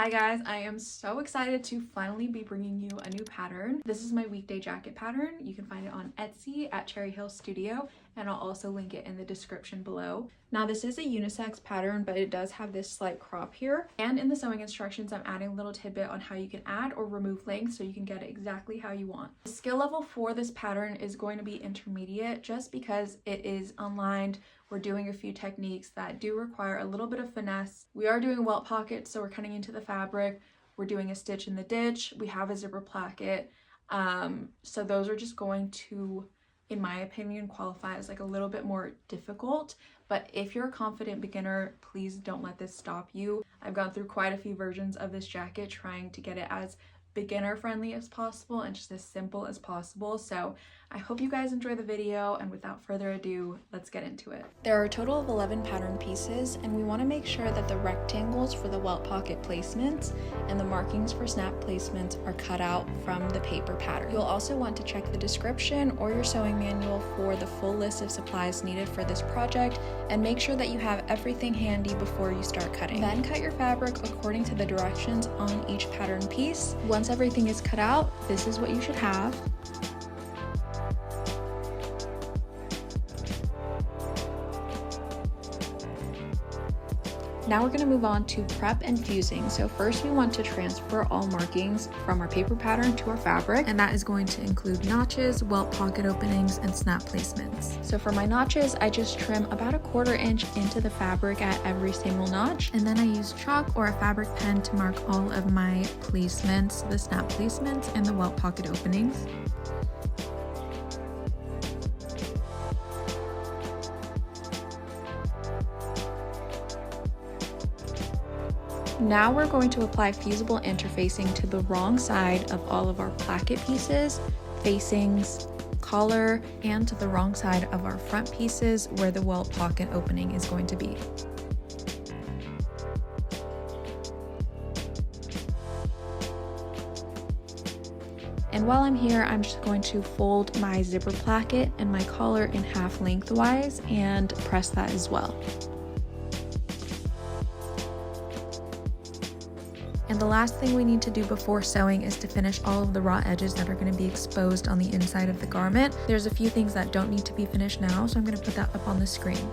Hi guys, I am so excited to finally be bringing you a new pattern. This is my weekday jacket pattern. You can find it on Etsy at Cherry Hill Studio, and I'll also link it in the description below. Now this is a unisex pattern, but it does have this slight crop here. And in the sewing instructions, I'm adding a little tidbit on how you can add or remove length so you can get it exactly how you want. The skill level for this pattern is going to be intermediate just because it is unlined. We're doing a few techniques that do require a little bit of finesse. We are doing welt pockets, so we're cutting into the fabric. We're doing a stitch in the ditch. We have a zipper placket. So those are just going to, in my opinion, qualify as like a little bit more difficult. But if you're a confident beginner, please don't let this stop you. I've gone through quite a few versions of this jacket trying to get it as beginner friendly as possible and just as simple as possible. So I hope you guys enjoy the video, and without further ado, let's get into it. There are a total of 11 pattern pieces, and we want to make sure that the rectangles for the welt pocket placements and the markings for snap placements are cut out from the paper pattern. You'll also want to check the description or your sewing manual for the full list of supplies needed for this project, and make sure that you have everything handy before you start cutting. Then cut your fabric according to the directions on each pattern piece. Once everything is cut out, this is what you should have. Now we're going to move on to prep and fusing. So first we want to transfer all markings from our paper pattern to our fabric, and that is going to include notches, welt pocket openings, and snap placements. So for my notches, I just trim about 1/4 inch into the fabric at every single notch, and then I use chalk or a fabric pen to mark all of my placements, the snap placements, and the welt pocket openings. Now we're going to apply fusible interfacing to the wrong side of all of our placket pieces, facings, collar, and to the wrong side of our front pieces where the welt pocket opening is going to be. And while I'm here, I'm just going to fold my zipper placket and my collar in half lengthwise and press that as well. And the last thing we need to do before sewing is to finish all of the raw edges that are going to be exposed on the inside of the garment. There's a few things that don't need to be finished now, so I'm going to put that up on the screen.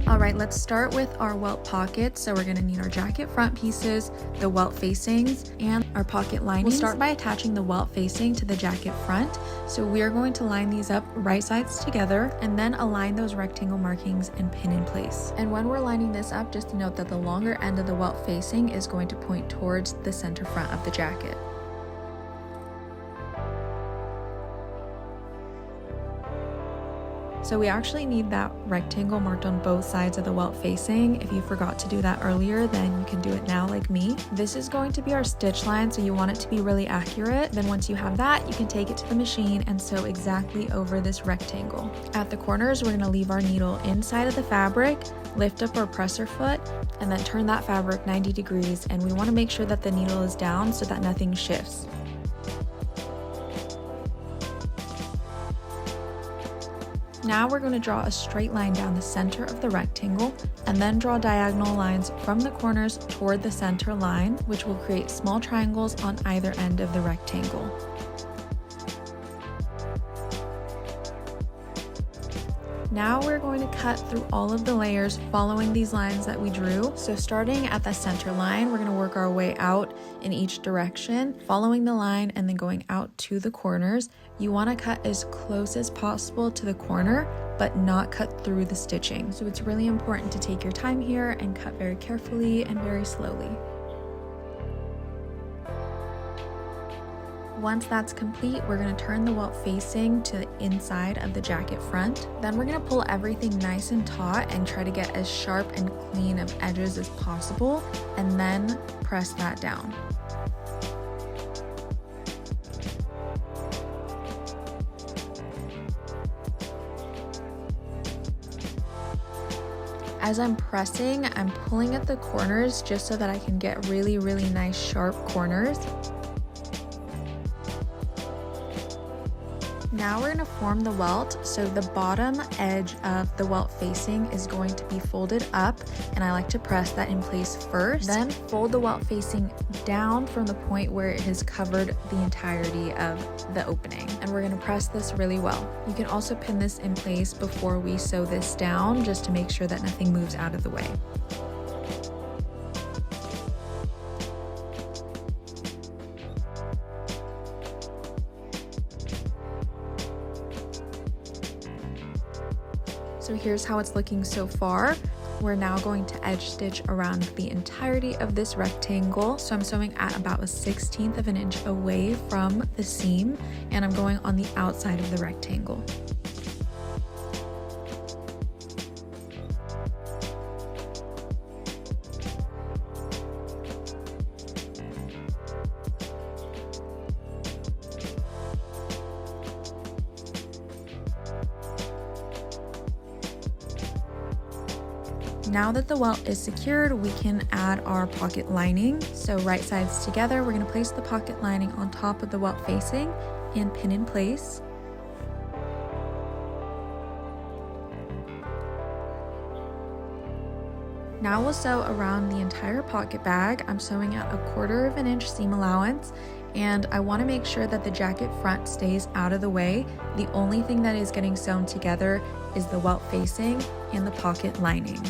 Alright, let's start with our welt pockets. So we're going to need our jacket front pieces, the welt facings, and our pocket linings. We'll start by attaching the welt facing to the jacket front. So we are going to line these up right sides together and then align those rectangle markings and pin in place. And when we're lining this up, just note that the longer end of the welt facing is going to point towards the center front of the jacket. So we actually need that rectangle marked on both sides of the welt facing. If you forgot to do that earlier, then you can do it now like me. This is going to be our stitch line, so you want it to be really accurate. Then once you have that, you can take it to the machine and sew exactly over this rectangle. At the corners, we're going to leave our needle inside of the fabric, lift up our presser foot, and then turn that fabric 90 degrees. And we want to make sure that the needle is down so that nothing shifts. Now we're going to draw a straight line down the center of the rectangle and then draw diagonal lines from the corners toward the center line, which will create small triangles on either end of the rectangle. Now we're going to cut through all of the layers following these lines that we drew. So starting at the center line, we're going to work our way out in each direction, following the line and then going out to the corners. You want to cut as close as possible to the corner, but not cut through the stitching. So it's really important to take your time here and cut very carefully and very slowly. Once that's complete, we're going to turn the welt facing to the inside of the jacket front. Then we're going to pull everything nice and taut and try to get as sharp and clean of edges as possible, and then press that down. As I'm pressing, I'm pulling at the corners just so that I can get really nice sharp corners. Now we're going to form the welt. So the bottom edge of the welt facing is going to be folded up, and I like to press that in place first. Then fold the welt facing down from the point where it has covered the entirety of the opening. And we're going to press this really well. You can also pin this in place before we sew this down, just to make sure that nothing moves out of the way. So here's how it's looking so far. We're now going to edge stitch around the entirety of this rectangle. So I'm sewing at about 1/16 of an inch away from the seam, and I'm going on the outside of the rectangle. Now that the welt is secured, we can add our pocket lining. So right sides together, we're going to place the pocket lining on top of the welt facing and pin in place. Now we'll sew around the entire pocket bag. I'm sewing at 1/4 of an inch seam allowance, and I want to make sure that the jacket front stays out of the way. The only thing that is getting sewn together is the welt facing and the pocket lining.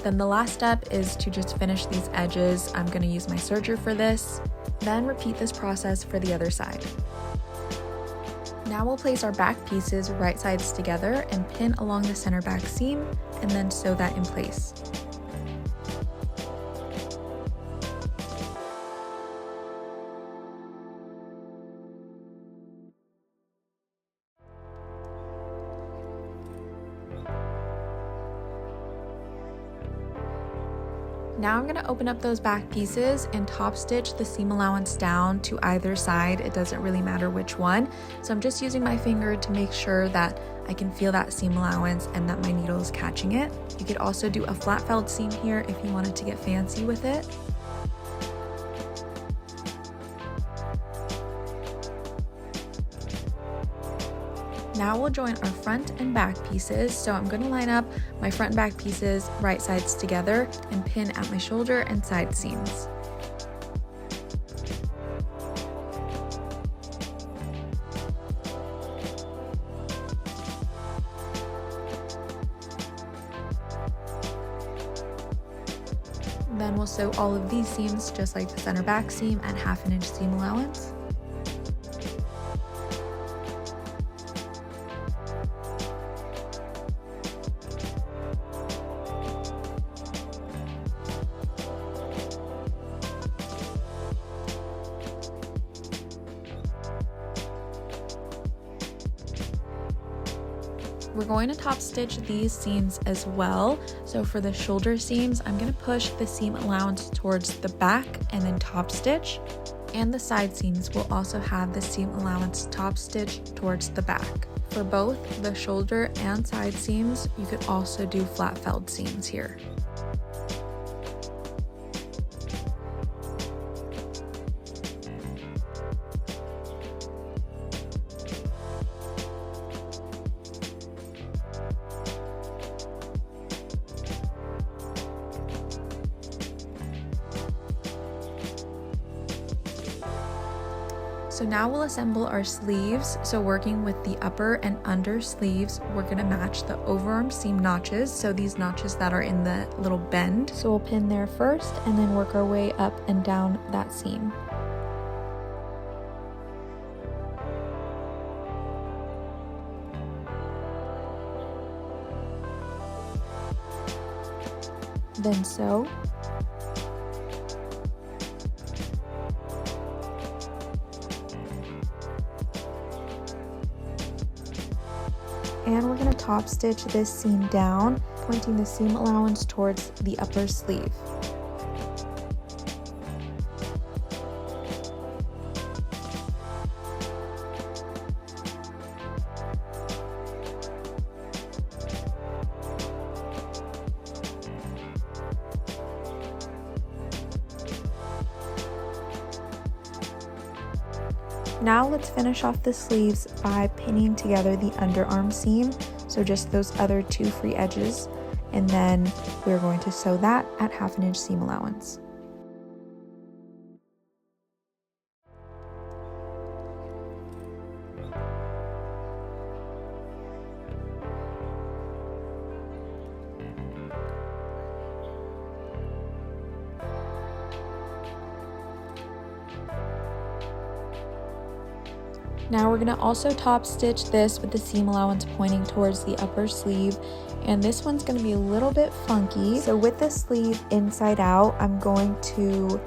Then the last step is to just finish these edges. I'm going to use my serger for this. Then repeat this process for the other side. Now we'll place our back pieces right sides together and pin along the center back seam, and then sew that in place. Now I'm going to open up those back pieces and top stitch the seam allowance down to either side. It doesn't really matter which one. So I'm just using my finger to make sure that I can feel that seam allowance and that my needle is catching it. You could also do a flat felled seam here if you wanted to get fancy with it. Now we'll join our front and back pieces. So I'm going to line up my front and back pieces right sides together and pin at my shoulder and side seams. Then we'll sew all of these seams just like the center back seam at 1/2 inch seam allowance. We're going to top stitch these seams as well. So for the shoulder seams, I'm going to push the seam allowance towards the back and then top stitch. And the side seams will also have the seam allowance top stitch towards the back. For both the shoulder and side seams, you could also do flat felled seams here. So now we'll assemble our sleeves. So working with the upper and under sleeves, we're gonna match the overarm seam notches. So these notches that are in the little bend. So we'll pin there first and then work our way up and down that seam. Then sew. And we're going to top stitch this seam down, pointing the seam allowance towards the upper sleeve. Now let's finish off the sleeves by pinning together the underarm seam, so just those other 2 free edges, and then we're going to sew that at 1/2 inch seam allowance. Now we're going to also top stitch this with the seam allowance pointing towards the upper sleeve, and this one's going to be a little bit funky. So with the sleeve inside out, I'm going to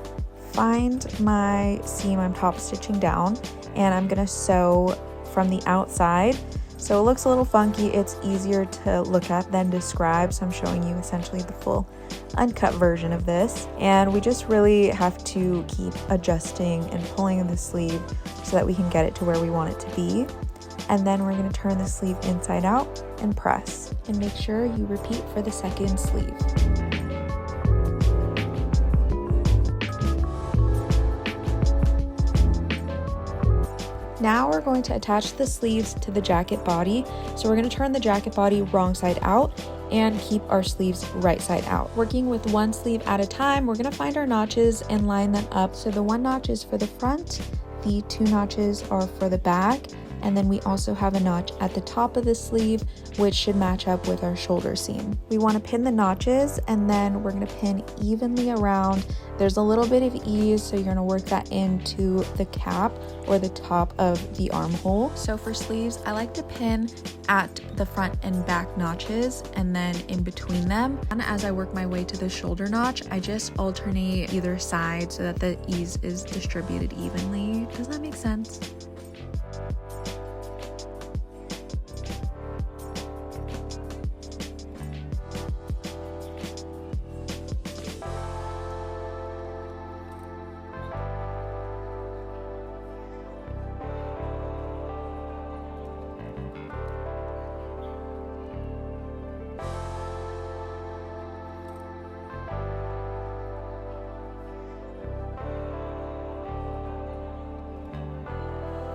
find my seam I'm top stitching down, and I'm going to sew from the outside. So it looks a little funky. It's easier to look at than describe, so I'm showing you essentially the full uncut version of this. And we just really have to keep adjusting and pulling the sleeve so that we can get it to where we want it to be. And then we're going to turn the sleeve inside out and press. And make sure you repeat for the second sleeve. Now we're going to attach the sleeves to the jacket body. So we're going to turn the jacket body wrong side out and keep our sleeves right side out. Working with one sleeve at a time, we're going to find our notches and line them up. So the 1 notch is for the front, the 2 notches are for the back, and then we also have a notch at the top of the sleeve, which should match up with our shoulder seam. We want to pin the notches, and then we're going to pin evenly around. There's a little bit of ease, so you're going to work that into the cap or the top of the armhole. So for sleeves, I like to pin at the front and back notches and then in between them. And as I work my way to the shoulder notch, I just alternate either side so that the ease is distributed evenly. Does that make sense?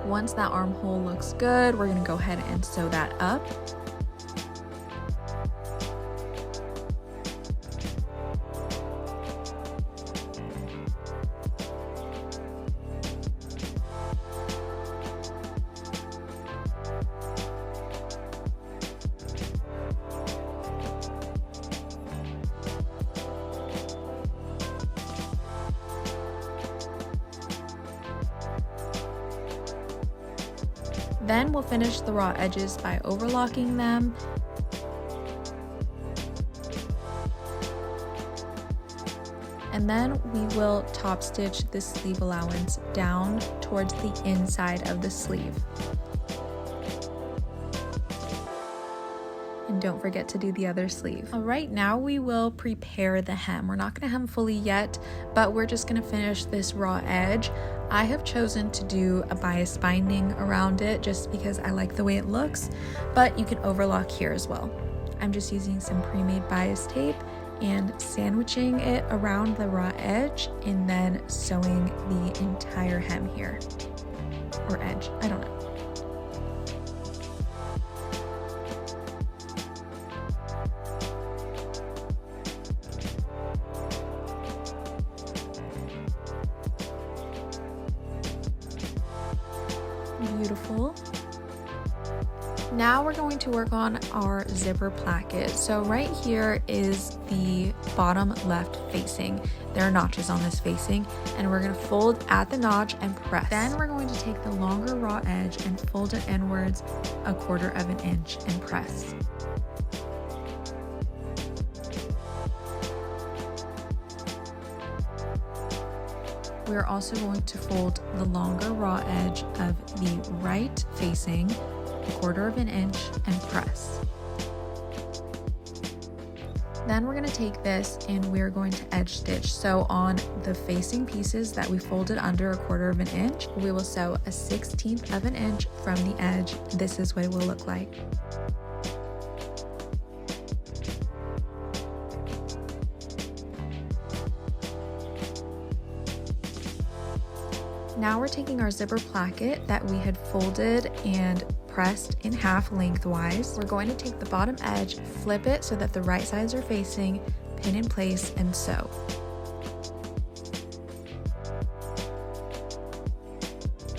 Once that armhole looks good, we're going to go ahead and sew that up. Then we'll finish the raw edges by overlocking them. And then we will top stitch the sleeve allowance down towards the inside of the sleeve. And don't forget to do the other sleeve. All right, now we will prepare the hem. We're not gonna hem fully yet, but we're just gonna finish this raw edge. I have chosen to do a bias binding around it just because I like the way it looks, but you can overlock here as well. I'm just using some pre-made bias tape and sandwiching it around the raw edge and then sewing the entire hem here, or edge, I don't know. Beautiful. Now we're going to work on our zipper placket. So right here is the bottom left facing. There are notches on this facing, and we're going to fold at the notch and press. Then we're going to take the longer raw edge and fold it inwards 1/4 of an inch and press. We're also going to fold the longer raw edge of the right facing 1/4 of an inch and press. Then we're going to take this and we're going to edge stitch. So on the facing pieces that we folded under 1/4 of an inch, we will sew a 1/16 of an inch from the edge. This is what it will look like. Now we're taking our zipper placket that we had folded and pressed in half lengthwise. We're going to take the bottom edge, flip it so that the right sides are facing, pin in place, and sew.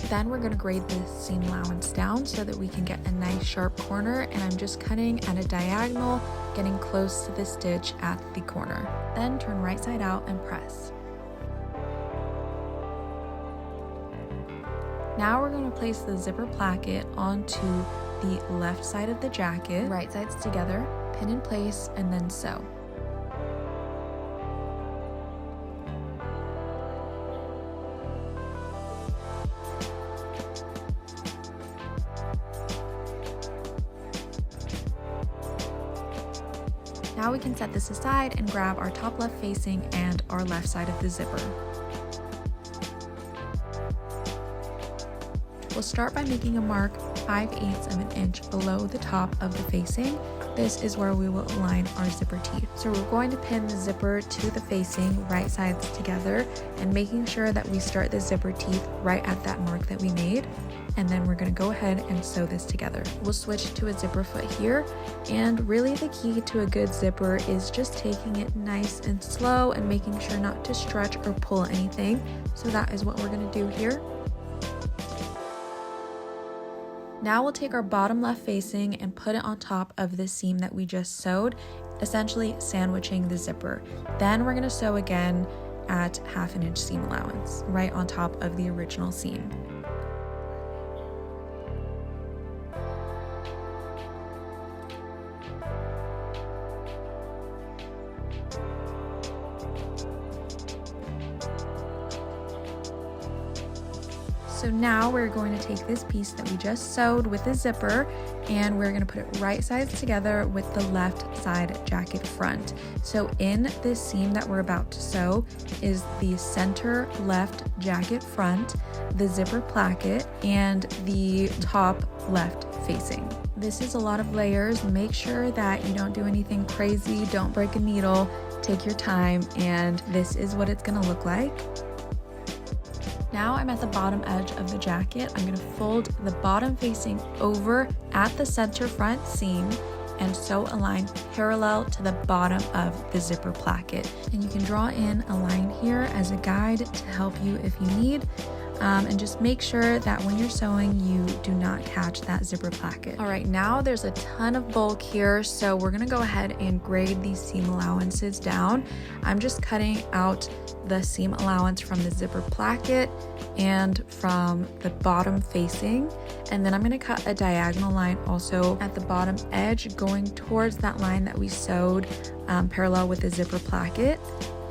Then we're going to grade the seam allowance down so that we can get a nice sharp corner, and I'm just cutting at a diagonal, getting close to the stitch at the corner. Then turn right side out and press. Now we're going to place the zipper placket onto the left side of the jacket, right sides together, pin in place, and then sew. Now we can set this aside and grab our top left facing and our left side of the zipper. We'll start by making a mark 5/8 of an inch below the top of the facing. This is where we will align our zipper teeth. So we're going to pin the zipper to the facing, right sides together, and making sure that we start the zipper teeth right at that mark that we made. And then we're going to go ahead and sew this together. We'll switch to a zipper foot here, and really the key to a good zipper is just taking it nice and slow and making sure not to stretch or pull anything. So that is what we're going to do here. Now we'll take our bottom left facing and put it on top of the seam that we just sewed, essentially sandwiching the zipper. Then we're going to sew again at 1/2 inch seam allowance, right on top of the original seam. So now we're going to take this piece that we just sewed with the zipper and we're going to put it right sides together with the left side jacket front. So in this seam that we're about to sew is the center left jacket front, the zipper placket, and the top left facing. This is a lot of layers. Make sure that you don't do anything crazy, don't break a needle, take your time, and this is what it's going to look like. Now I'm at the bottom edge of the jacket. I'm going to fold the bottom facing over at the center front seam and sew a line parallel to the bottom of the zipper placket. And you can draw in a line here as a guide to help you if you need. And just make sure that when you're sewing, you do not catch that zipper placket. All right, now there's a ton of bulk here, so we're gonna go ahead and grade these seam allowances down. I'm just cutting out the seam allowance from the zipper placket and from the bottom facing, and then I'm gonna cut a diagonal line also at the bottom edge going towards that line that we sewed parallel with the zipper placket.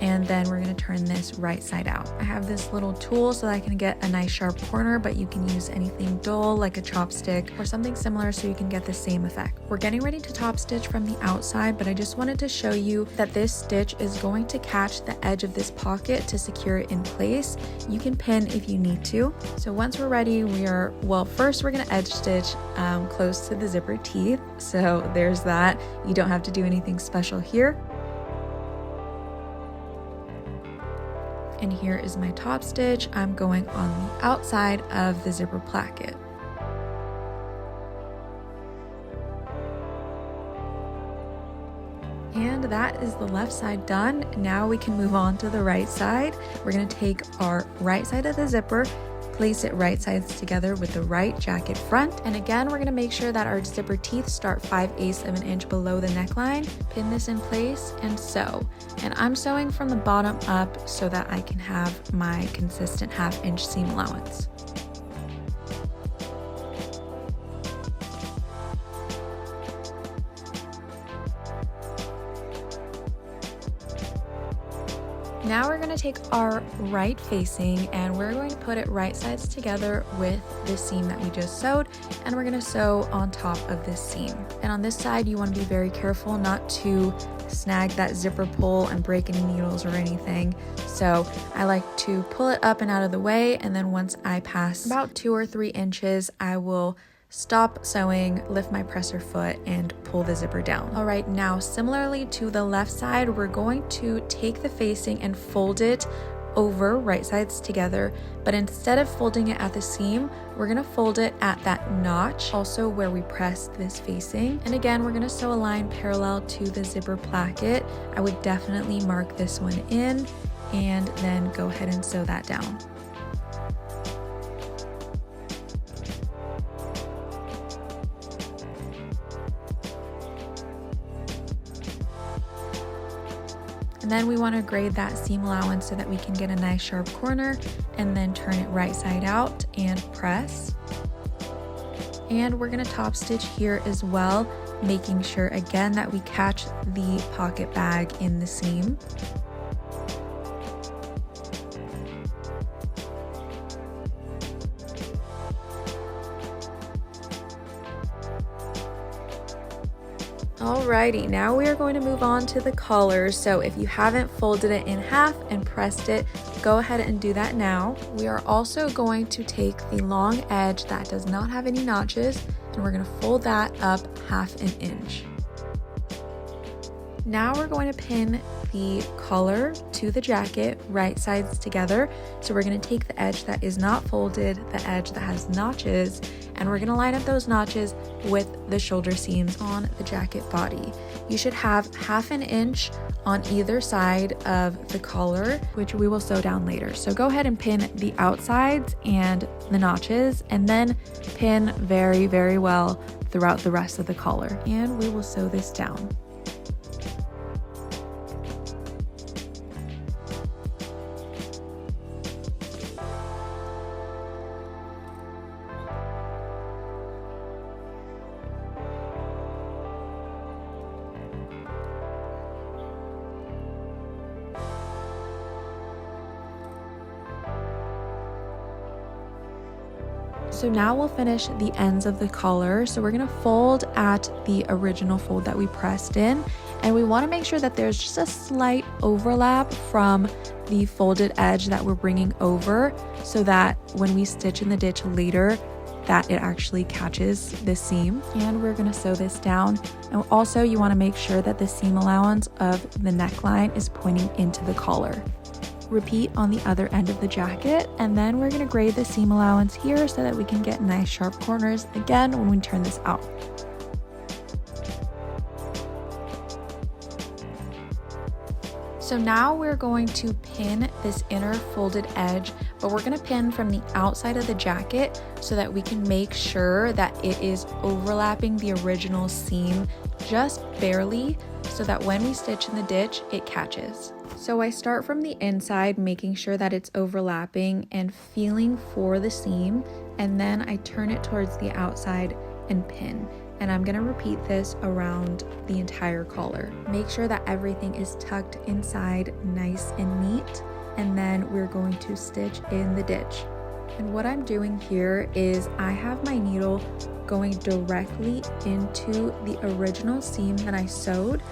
And then we're going to turn this right side out. I have this little tool so that I can get a nice sharp corner, but you can use anything dull like a chopstick or something similar so you can get the same effect. We're getting ready to top stitch from the outside, but I just wanted to show you that this stitch is going to catch the edge of this pocket to secure it in place. You can pin if you need to. So once we're ready, first we're going to edge stitch close to the zipper teeth. So there's that. You don't have to do anything special here. And here is my top stitch. I'm going on the outside of the zipper placket. And that is the left side done. Now we can move on to the right side. We're going to take our right side of the zipper, place it right sides together with the right jacket front. And again, we're going to make sure that our zipper teeth start 5/8 of an inch below the neckline. Pin this in place and sew. And I'm sewing from the bottom up so that I can have my consistent 1/2 inch seam allowance. Now we're going to take our right facing and we're going to put it right sides together with the seam that we just sewed, and we're going to sew on top of this seam. And on this side, you want to be very careful not to snag that zipper pull and break any needles or anything. So I like to pull it up and out of the way, and then once I pass about 2 or 3 inches, I will stop sewing, lift my presser foot, and pull the zipper down. All right, now similarly to the left side, we're going to take the facing and fold it over right sides together, but instead of folding it at the seam, we're gonna fold it at that notch, also where we pressed this facing. And again, we're gonna sew a line parallel to the zipper placket. I would definitely mark this one in and then go ahead and sew that down. And then we want to grade that seam allowance so that we can get a nice sharp corner, and then turn it right side out and press. And we're going to top stitch here as well, making sure again that we catch the pocket bag in the seam. Alrighty, now we are going to move on to the collar. So if you haven't folded it in half and pressed it, go ahead and do that now. We are also going to take the long edge that does not have any notches, and we're going to fold that up 1/2 inch. Now we're going to pin the collar to the jacket right sides together. So we're going to take the edge that is not folded, the edge that has notches, and we're going to line up those notches with the shoulder seams on the jacket body. You should have 1/2 inch on either side of the collar, which we will sew down later. So go ahead and pin the outsides and the notches, and then pin very, very well throughout the rest of the collar. And we will sew this down. So now we'll finish the ends of the collar. So we're gonna fold at the original fold that we pressed in, and we wanna make sure that there's just a slight overlap from the folded edge that we're bringing over, so that when we stitch in the ditch later, that it actually catches the seam. And we're gonna sew this down. And also you wanna make sure that the seam allowance of the neckline is pointing into the collar. Repeat on the other end of the jacket, and then we're going to grade the seam allowance here so that we can get nice sharp corners again when we turn this out. So now we're going to pin this inner folded edge, but we're going to pin from the outside of the jacket so that we can make sure that it is overlapping the original seam just barely, so that when we stitch in the ditch, it catches. So I start from the inside, making sure that it's overlapping and feeling for the seam, and then I turn it towards the outside and pin. And I'm gonna repeat this around the entire collar. Make sure that everything is tucked inside nice and neat, and then we're going to stitch in the ditch. And what I'm doing here is I have my needle going directly into the original seam that I sewed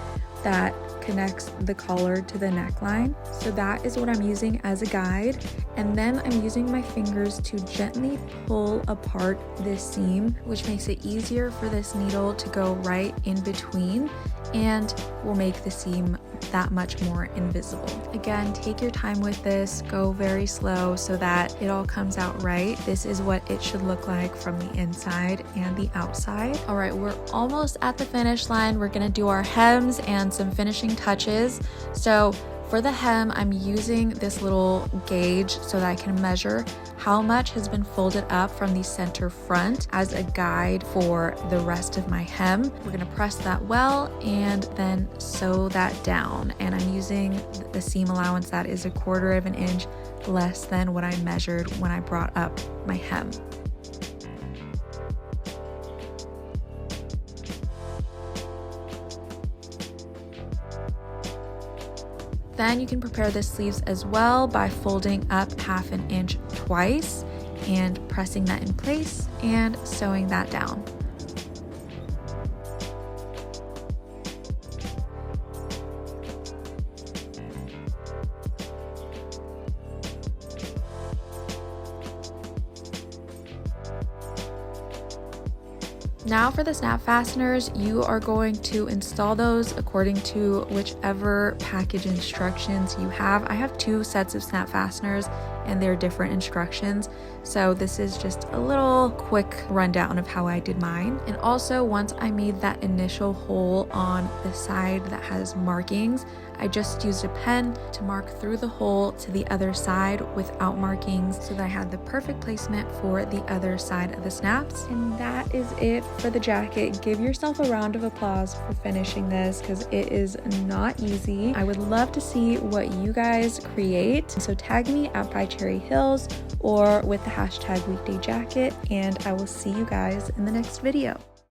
that connects the collar to the neckline. So that is what I'm using as a guide. And then I'm using my fingers to gently pull apart this seam, which makes it easier for this needle to go right in between and will make the seam that much more invisible. Again, take your time with this, go very slow so that it all comes out right. This is what it should look like from the inside and the outside. All right, we're almost at the finish line. We're gonna do our hems and some finishing touches. So for the hem, I'm using this little gauge so that I can measure how much has been folded up from the center front as a guide for the rest of my hem. We're gonna press that well and then sew that down. And I'm using the seam allowance that is 1/4 inch less than what I measured when I brought up my hem. Then you can prepare the sleeves as well by folding up 1/2 inch twice and pressing that in place and sewing that down. Now for the snap fasteners, you are going to install those according to whichever package instructions you have. I have 2 sets of snap fasteners and they're different instructions. So this is just a little quick rundown of how I did mine. And also, once I made that initial hole on the side that has markings, I just used a pen to mark through the hole to the other side without markings so that I had the perfect placement for the other side of the snaps. And that is it for the jacket. Give yourself a round of applause for finishing this because it is not easy. I would love to see what you guys create. So tag me at By Cherry Hills or with the hashtag weekday jacket, and I will see you guys in the next video.